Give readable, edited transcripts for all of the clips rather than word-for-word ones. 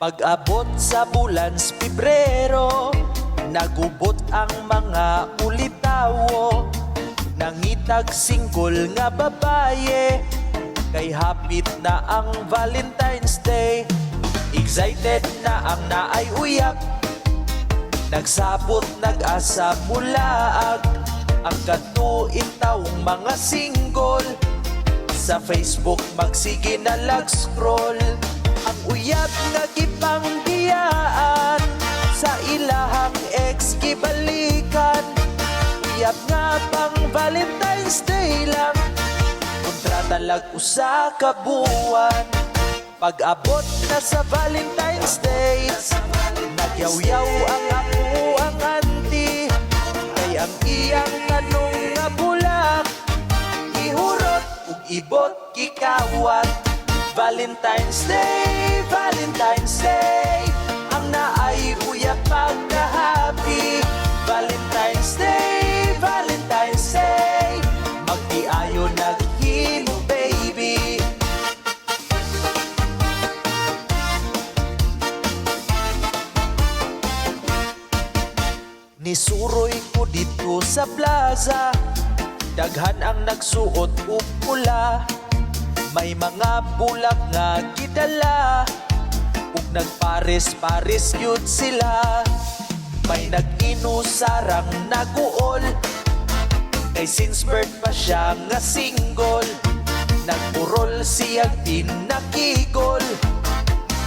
Pag-abot sa bulan Pebrero, nagubot ang mga ulitawo. Nangitag single nga babaye, kay hapit na ang Valentine's Day. Excited na ang naay uyak, nagsabot nag-asa mulaag. Ang katuin taong mga single, sa Facebook magsige na lag-scroll. Ang uyab nga gipangbiyaan, sa ilahang ex gibalikan. Uyab nga pang Valentine's Day lang, kontrata lag usa ka buwan. Pag-abot na sa Valentine's Day, nagyaw-yaw ang ako ang auntie, kay ang iyang tanong nga bulak, ihurot ug ibot gikawat. Valentine's Day, Valentine's Day, ang naay uyak pagka-happy. Valentine's Day, Valentine's Day, magdiayo naghimo baby. Nisuroy ko dito sa plaza, daghan ang nagsuot ug pula. May mga bulak nga gidala, ug nagpares-pares yun sila. May nag-inusarang naguol, kay since birth pa siya nga single. Nagpurol siyang pinakigol,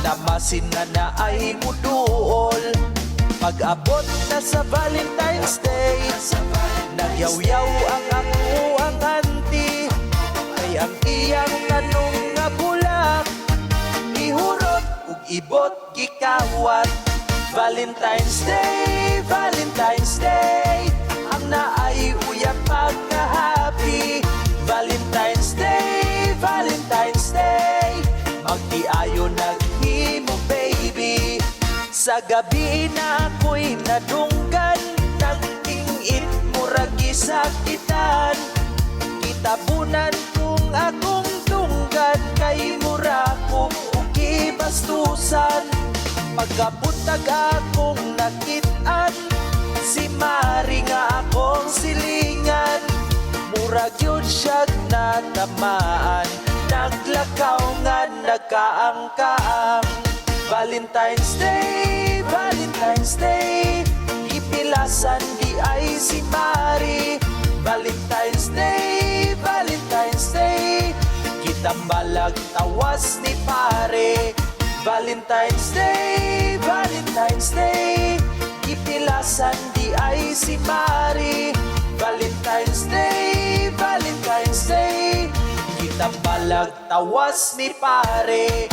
namasin nga na ay muduol. Pag-abot na sa Valentine's Day, nagyaw-yaw ang ako ang auntie, kay ang iyang tanong nga bulak, ihurot ug ibot gikawat. Valentine's Day, Valentine's Day, ang naay uyak pagka-happy. Valentine's Day, Valentine's Day, magdiayo naghimo baby. Sa gabi na ako'y nadunggan, nagtingit murag gisakitan. Kitabunan kung akong tunggan, kay mura kong ukibastusan. Pagkabutag akong nakitaan, si Mari nga akong silingan. Murag yun siya'g natamaan, naglakaw nga nagkaang-kaang. Valentine's Day, Valentine's Day, ipilasan di ay si Mari. Valentine's Day, Valentine's Day, kitambalag tawas ni pare. Valentine's Day, Valentine's Day, ipilasan di ay si Mari. Valentine's Day, Valentine's Day, kitambalag tawas ni pare.